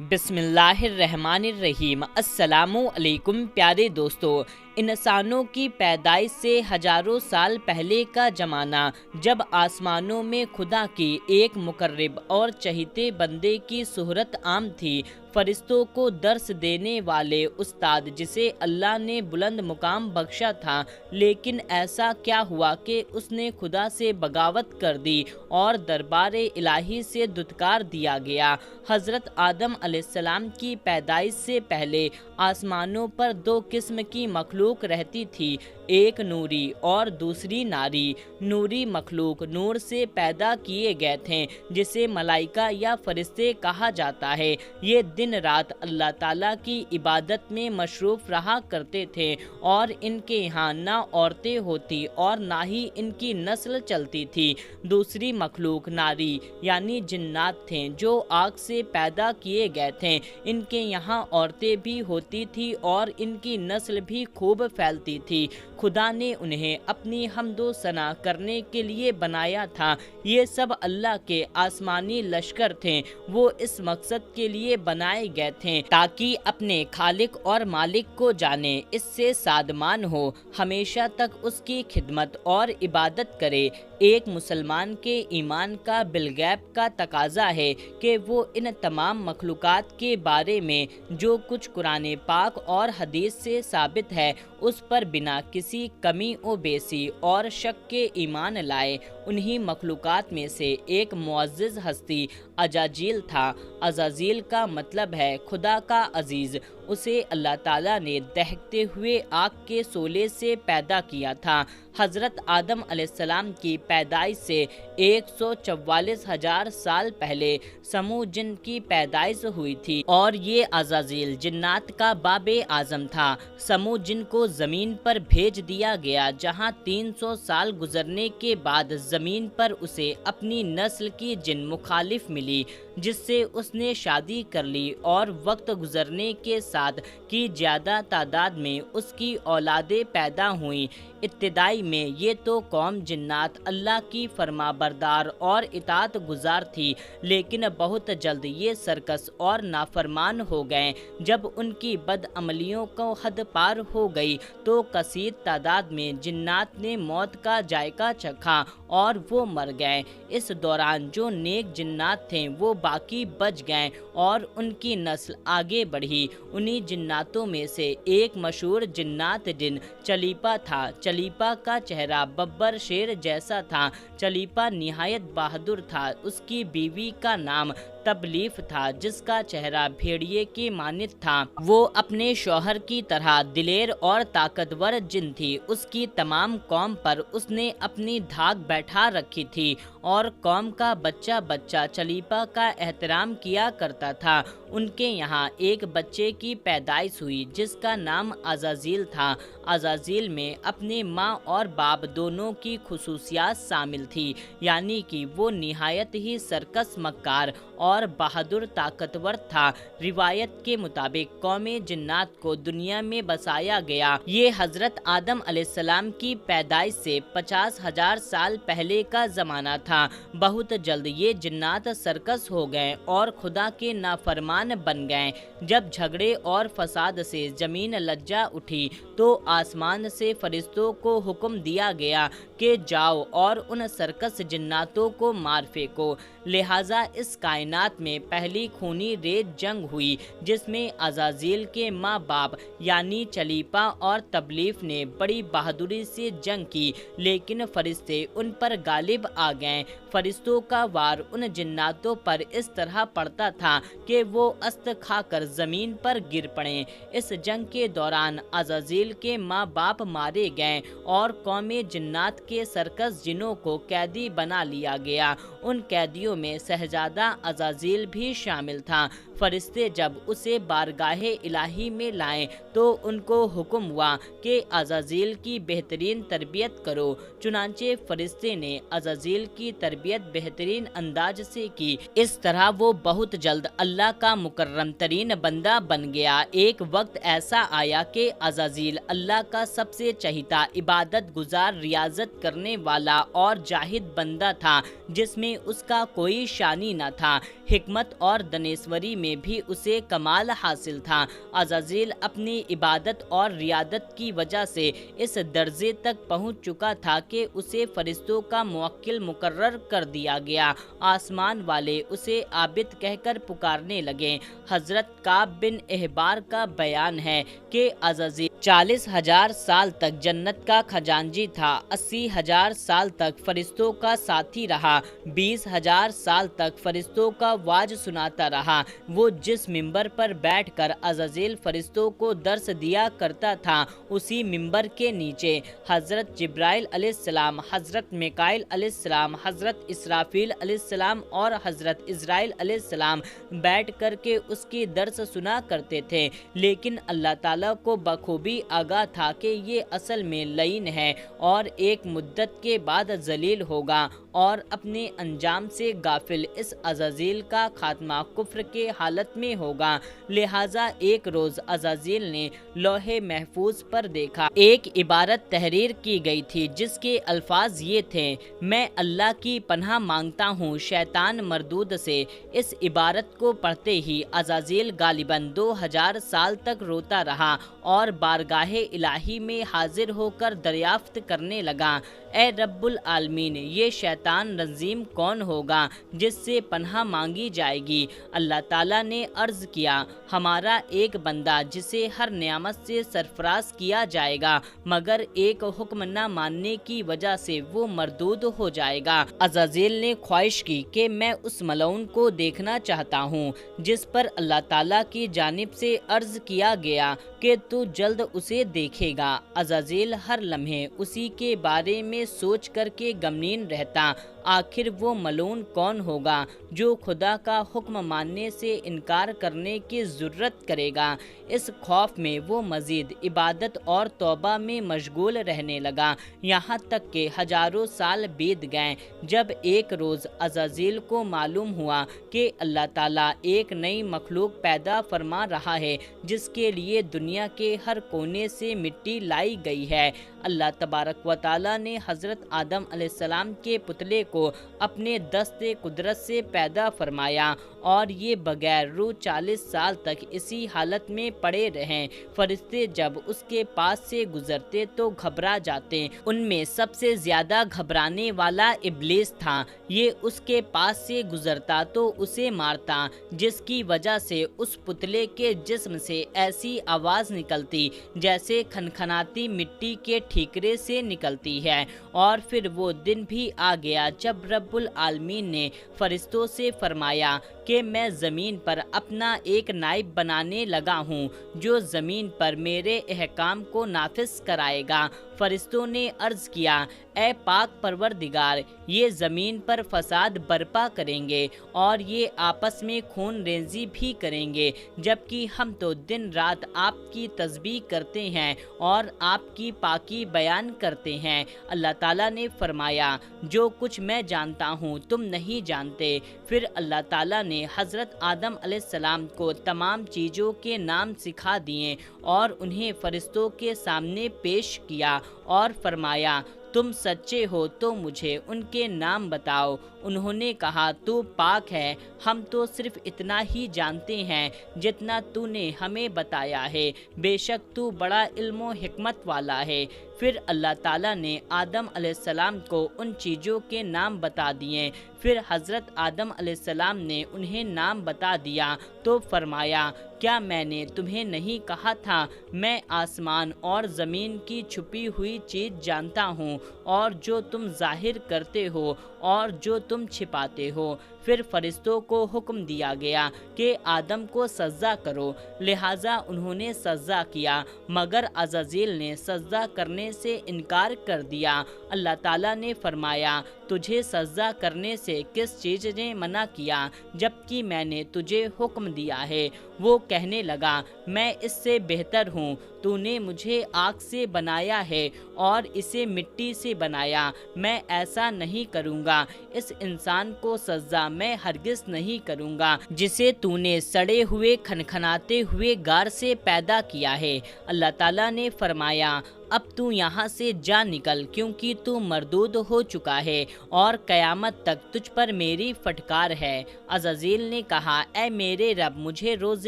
بسم اللہ الرحمن الرحیم۔ السلام علیکم پیارے دوستو۔ انسانوں کی پیدائش سے ہزاروں سال پہلے کا زمانہ، جب آسمانوں میں خدا کی ایک مقرب اور چہیتے بندے کی صورت عام تھی، فرشتوں کو درس دینے والے استاد جسے اللہ نے بلند مقام بخشا تھا، لیکن ایسا کیا ہوا کہ اس نے خدا سے بغاوت کر دی اور دربار الہی سے دھتکار دیا گیا۔ حضرت آدم علیہ السلام کی پیدائش سے پہلے آسمانوں پر دو قسم کی مخلوق رہتی تھی، ایک نوری اور دوسری ناری۔ نوری مخلوق نور سے پیدا کیے گئے تھے، جسے ملائکہ یا فرشتے کہا جاتا ہے۔ یہ دن رات اللہ تعالیٰ کی عبادت میں مصروف رہا کرتے تھے، اور ان کے یہاں نہ عورتیں ہوتی اور نہ ہی ان کی نسل چلتی تھی۔ دوسری مخلوق ناری یعنی جنات تھے، جو آگ سے پیدا کیے گئے تھے۔ ان کے یہاں عورتیں بھی ہوتی تھی اور ان کی نسل بھی خوب پھیلتی تھی۔ خدا نے انہیں اپنی حمد و ثنا کرنے کے لیے بنایا تھا۔ یہ سب اللہ کے آسمانی لشکر تھے۔ وہ اس مقصد کے لیے بنائے گئے تھے تاکہ اپنے خالق اور مالک کو جانے، اس سے شادمان ہو، ہمیشہ تک اس کی خدمت اور عبادت کرے۔ ایک مسلمان کے ایمان کا بالغیب کا تقاضا ہے کہ وہ ان تمام مخلوقات کے بارے میں جو کچھ قرآن پاک اور حدیث سے ثابت ہے، اس پر بنا کسی کمی و بیسی اور شک کے ایمان لائے۔ انہی مخلوقات میں سے ایک معزز ہستی عزازیل تھا۔ عزازیل کا مطلب ہے خدا کا عزیز۔ اسے اللہ تعالیٰ نے دہکتے ہوئے آگ کے شعلے سے پیدا کیا تھا۔ حضرت آدم علیہ السلام کی پیدائش سے 144,000 سال پہلے سمو جن کی پیدائش ہوئی تھی، اور یہ عزازیل جنات کا باب اعظم تھا۔ سمو جن کو زمین پر بھیج دیا گیا، جہاں 300 سال گزرنے کے بعد زمین پر اسے اپنی نسل کی جن مخالف ملی، جس سے اس نے شادی کر لی، اور وقت گزرنے کے ساتھ کی زیادہ تعداد میں اس کی اولادیں پیدا ہوئیں۔ ابتدائی میں یہ تو قوم جنات اللہ کی فرما بردار اور اطاعت گزار تھی، لیکن بہت جلد یہ سرکش اور نافرمان ہو گئے۔ جب ان کی بد عملیوں کو حد پار ہو گئی تو کثیر تعداد میں جنات نے موت کا ذائقہ چکھا اور وہ مر گئے۔ اس دوران جو نیک جنات تھے وہ باقی بچ گئے اور ان کی نسل آگے بڑھی۔ انہی جناتوں میں سے ایک مشہور جنات جن چلیپا تھا۔ چلیپا کا چہرہ ببر شیر جیسا تھا۔ چلیپا نہایت بہادر تھا۔ اس کی بیوی کا نام تبلیف تھا، جس کا چہرہ بھیڑیے کے مانند تھا۔ وہ اپنے شوہر کی طرح دلیر اور طاقتور جن تھی۔ اس کی تمام قوم پر اس نے اپنی دھاک بیٹھا رکھی تھی، اور قوم کا بچہ بچہ چلیپا کا احترام کیا کرتا تھا۔ ان کے یہاں ایک بچے کی پیدائش ہوئی جس کا نام عزازیل تھا۔ عزازیل میں اپنے ماں اور باپ دونوں کی خصوصیات شامل تھی، یعنی کہ وہ نہایت ہی سرکش، مکار اور بہادر طاقتور تھا۔ روایت کے مطابق قوم جنات کو دنیا میں بسایا گیا۔ یہ حضرت آدم علیہ السلام کی پیدائش سے 50,000 سال پہلے کا زمانہ تھا۔ بہت جلد یہ جنات سرکش ہو گئے اور خدا کے نافرمان بن گئے۔ جب جھگڑے اور فساد سے زمین لرزا اٹھی تو آسمان سے فرشتوں کو حکم دیا گیا کہ جاؤ اور ان سرکش جناتوں کو مار پھینکو۔ لہٰذا اس کائنات میں پہلی خونی ریز جنگ ہوئی، جس میں عزازیل کے ماں باپ یعنی چلیپا اور تبلیف نے بڑی بہادری سے جنگ کی، لیکن فرشتے ان پر غالب آ گئے۔ فرشتوں کا وار ان جناتوں پر اس طرح پڑتا تھا کہ وہ است کھا کر زمین پر گر پڑے۔ اس جنگ کے دوران عزازیل کے ماں باپ مارے گئے اور قوم جنات کے سرکش جنوں کو قیدی بنا لیا گیا۔ ان قیدیوں میں شہزادہ عزازیل بھی شامل تھا۔ فرشتے جب اسے بارگاہ الہی میں لائے تو ان کو حکم ہوا کہ عزازیل کی بہترین تربیت کرو۔ چنانچہ فرشتے نے عزازیل کی تربیت بہترین انداز سے کی۔ اس طرح وہ بہت جلد اللہ کا مکرم ترین بندہ بن گیا۔ ایک وقت ایسا آیا کہ عزازیل اللہ کا سب سے چہیتا، عبادت گزار، ریاضت کرنے والا اور جاہد بندہ تھا، جس میں اس کا کوئی شانی نہ تھا۔ حکمت اور دانشوری میں میں بھی اسے کمال حاصل تھا۔ عزازیل اپنی عبادت اور ریادت کی وجہ سے اس درجے تک پہنچ چکا تھا کہ اسے فرشتوں کا موکل مقرر کر دیا گیا۔ آسمان والے اسے عابد کہہ کر پکارنے لگے۔ حضرت کعب بن احبار کا بیان ہے کہ عزازیل 40,000 سال تک جنت کا خزانچی تھا، 80,000 سال تک فرشتوں کا ساتھی رہا، 20,000 سال تک فرشتوں کا واعظ سناتا رہا۔ وہ جس ممبر پر بیٹھ کر عزازیل فرشتوں کو درس دیا کرتا تھا، اسی ممبر کے نیچے حضرت جبرائیل علیہ السلام، حضرت میکائیل علیہ السلام، حضرت اسرافیل علیہ السلام اور حضرت عزرائیل علیہ السلام بیٹھ کر کے اس کی درس سنا کرتے تھے، لیکن اللہ تعالیٰ کو بخوبی آگاہ تھا کہ یہ اصل میں لعین ہے اور ایک مدت کے بعد ذلیل ہوگا اور اپنے انجام سے غافل اس عزازیل کا خاتمہ کفر کے حالت میں ہوگا۔ لہٰذا ایک روز عزازیل نے لوح محفوظ پر دیکھا، ایک عبارت تحریر کی گئی تھی جس کے الفاظ یہ تھے: میں اللہ کی پناہ مانگتا ہوں شیطان مردود سے۔ اس عبارت کو پڑھتے ہی عزازیل غالباً 2000 سال تک روتا رہا اور بارگاہ الہی میں حاضر ہو کر دریافت کرنے لگا: اے رب العالمین، یہ شیطان رجیم کون ہوگا جس سے پناہ مانگی جائے گی؟ اللہ تعالیٰ نے عرض کیا: ہمارا ایک بندہ جسے ہر نعمت سے سرفراز کیا جائے گا، مگر ایک حکم نہ ماننے کی وجہ سے وہ مردود ہو جائے گا۔ عزازیل نے خواہش کی کہ میں اس ملعون کو دیکھنا چاہتا ہوں جس پر اللہ تعالیٰ کی جانب سے عرض کیا گیا کہ تو جلد اسے دیکھے گا۔ عزازیل ہر لمحے اسی کے بارے میں سوچ کر کے غمگین رہتا، آخر وہ ملعون کون ہوگا جو خدا کا حکم ماننے سے انکار کرنے کی جرات کرے گا؟ اس خوف میں وہ مزید عبادت اور توبہ میں مشغول رہنے لگا، یہاں تک کہ ہزاروں سال بیت گئے۔ جب ایک روز عزازیل کو معلوم ہوا کہ اللہ تعالیٰ ایک نئی مخلوق پیدا فرما رہا ہے جس کے لیے دنیا کے ہر کونے سے مٹی لائی گئی ہے، اللہ تبارک و تعالیٰ نے حضرت آدم علیہ السلام کے پتلے کو اپنے دست قدرت سے پیدا فرمایا اور یہ بغیر روح 40 سال تک اسی حالت میں پڑے رہیں۔ فرشتے جب اس کے پاس سے گزرتے تو گھبرا جاتے، ان میں سب سے زیادہ گھبرانے والا ابلیس تھا۔ یہ اس کے پاس سے گزرتا تو اسے مارتا، جس کی وجہ سے اس پتلے کے جسم سے ایسی آواز نکلتی جیسے کھنکھناتی مٹی کے ٹھیکرے سے نکلتی ہے۔ اور پھر وہ دن بھی آ گیا جب رب العالمین نے فرشتوں سے فرمایا کہ میں زمین پر اپنا ایک نائب بنانے لگا ہوں جو زمین پر میرے احکام کو نافذ کرائے گا۔ فرشتوں نے عرض کیا: اے پاک پروردگار، یہ زمین پر فساد برپا کریں گے اور یہ آپس میں خون ریزی بھی کریں گے، جبکہ ہم تو دن رات آپ کی تسبیح کرتے ہیں اور آپ کی پاکی بیان کرتے ہیں۔ اللہ تعالیٰ نے فرمایا: جو کچھ میں جانتا ہوں تم نہیں جانتے۔ پھر اللہ تعالیٰ نے حضرت آدم علیہ السلام کو تمام چیزوں کے نام سکھا دیے اور انہیں فرشتوں کے سامنے پیش کیا اور فرمایا: تم سچے ہو تو مجھے ان کے نام بتاؤ۔ انہوں نے کہا: تو پاک ہے، ہم تو صرف اتنا ہی جانتے ہیں جتنا تو نے ہمیں بتایا ہے، بے شک تو بڑا علم و حکمت والا ہے۔ پھر اللہ تعالیٰ نے آدم علیہ السلام کو ان چیزوں کے نام بتا دیے۔ پھر حضرت آدم علیہ السلام نے انہیں نام بتا دیا تو فرمایا: کیا میں نے تمہیں نہیں کہا تھا میں آسمان اور زمین کی چھپی ہوئی چیز جانتا ہوں، اور جو تم ظاہر کرتے ہو اور جو تم چھپاتے ہو؟ پھر فرشتوں کو حکم دیا گیا کہ آدم کو سجدہ کرو، لہٰذا انہوں نے سجدہ کیا، مگر عزازیل نے سجدہ کرنے سے انکار کر دیا۔ اللہ تعالیٰ نے فرمایا: تجھے سجدہ کرنے سے کس چیز نے منع کیا جبکہ میں نے تجھے حکم دیا ہے؟ وہ کہنے لگا: میں اس سے بہتر ہوں، تو نے مجھے آگ سے بنایا ہے اور اسے مٹی سے بنایا، میں ایسا نہیں کروں گا۔ اس انسان کو سجدہ میں ہرگز نہیں کروں گا جسے تو نے سڑے ہوئے کھنکھناتے ہوئے غار سے پیدا کیا ہے۔ اللہ تعالیٰ نے فرمایا: اب تو یہاں سے جا نکل، کیونکہ تو مردود ہو چکا ہے اور قیامت تک تجھ پر میری پھٹکار ہے۔ عزازیل نے کہا، اے میرے رب، مجھے روز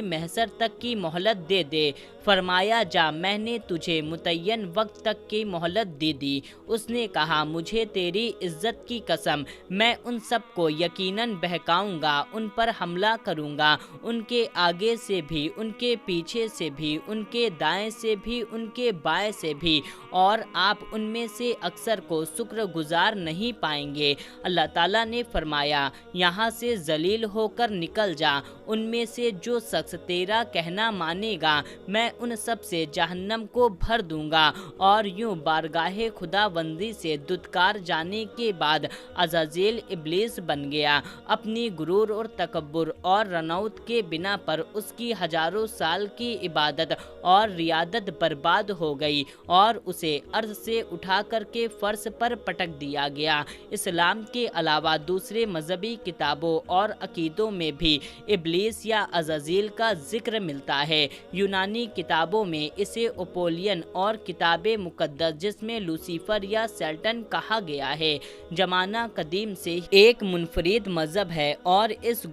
محشر تک کی مہلت دے دے۔ فرمایا، جا، میں نے تجھے متعین وقت تک کی مہلت دے دی۔ اس نے کہا، مجھے تیری عزت کی قسم، میں ان سب کو یقیناً بہکاؤں گا، ان پر حملہ کروں گا، ان کے آگے سے بھی، ان کے پیچھے سے بھی، ان کے دائیں سے بھی، ان کے بائیں سے بھی، اور آپ ان میں سے اکثر کو شکر گزار نہیں پائیں گے۔ اللہ تعالیٰ نے فرمایا، یہاں سے ذلیل ہو کر نکل جا، ان میں سے جو شخص تیرا کہنا مانے گا میں ان سب سے جہنم کو بھر دوں گا۔ اور یوں بارگاہ خداوندی سے دھتکار جانے کے بعد عزازیل ابلیس بن گیا۔ اپنی غرور اور تکبر اور رنوت کے بنا پر اس کی ہزاروں سال کی عبادت اور ریاضت برباد ہو گئی اور اسے ارض سے اٹھا کر کے فرش پر پٹک دیا گیا۔ اسلام کے علاوہ دوسرے مذہبی کتابوں اور عقیدوں میں بھی ابلیس یا عزازیل کا ذکر ملتا ہے۔ یونانی کتابوں میں اسے اپولین اور کتاب مقدس جس میں لوسیفر یا سیٹن کہا گیا ہے، زمانہ قدیم سے ایک منفرد مذہب ہے، اور اس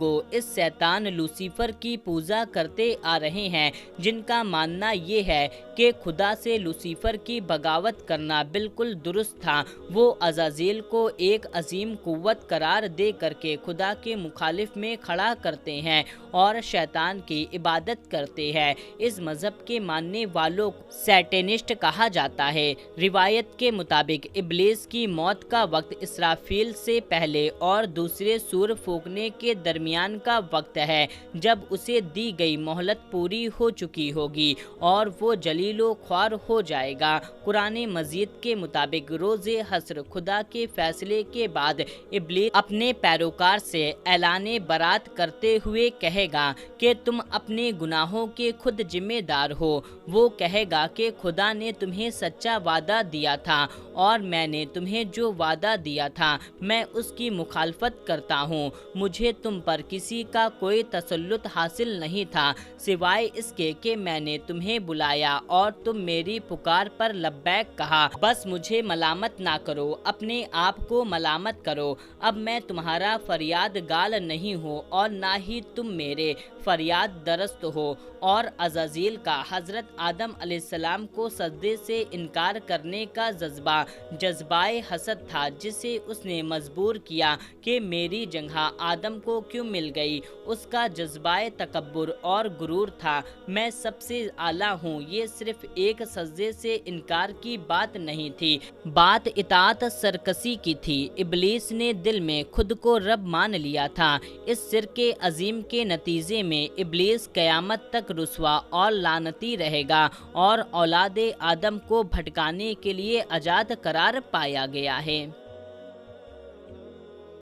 شیطان لوسیفر کی پوجا کرتے آ رہے ہیں، جن کا ماننا یہ ہے کہ خدا سے لوسیفر کی بغاوت کرنا بالکل درست تھا۔ وہ عزازیل کو ایک عظیم قوت قرار دے کر کے خدا کے مخالف میں کھڑا کرتے ہیں اور شیطان کی عبادت کرتے ہیں۔ اس مذہب کے ماننے والوں کو سیٹنسٹ کہا جاتا ہے۔ روایت کے مطابق ابلیس کی موت کا وقت اسرافیل سے پہلے اور دوسرے سور پھونکنے کے درمیان کا وقت ہے، جب اسے دی گئی مہلت پوری ہو چکی ہوگی اور وہ جلیل و خوار ہو جائے گا۔ قرآن مجید کے مطابق روز حشر خدا کے فیصلے کے بعد ابلیس اپنے پیروکار سے اعلان برات کرتے ہوئے کہے گا کہ تم اپنے گناہوں کے خود ذمہ دار ہو۔ وہ کہے گا کہ خدا نے تمہیں سچا وعدہ دیا تھا اور میں نے تمہیں جو وعدہ دیا تھا میں اس کی مخالفت کرتا ہوں۔ مجھے تم پر کسی کا کوئی تسلط حاصل نہیں تھا سوائے اس کے کہ میں نے تمہیں بلایا اور تم میری پکار پر لبیک کہا۔ بس مجھے ملامت نہ کرو، اپنے آپ کو ملامت کرو۔ اب میں تمہارا فریاد گال نہیں ہوں اور نہ ہی تم میرے فریاد درست ہو۔ اور عزازیل کا حضرت آدم علیہ السلام کو سجدے سے انکار کرنے کا جذبہ حسد تھا، جسے اس نے مجبور کیا کہ میری جگہ آدم کو کیوں مل گئی۔ اس کا جذبہ تکبر اور غرور تھا، میں سب سے اعلیٰ ہوں۔ یہ صرف ایک سجدے سے انکار کی بات نہیں تھی، بات اطاعت سرکشی کی تھی۔ ابلیس نے دل میں خود کو رب مان لیا تھا۔ اس شرک عظیم کے نتیجے میں ابلیس قیامت تک رسوا اور لعنتی رہے گا اور اولاد آدم کو بھٹکانے کے لیے آزاد قرار پایا گیا ہے۔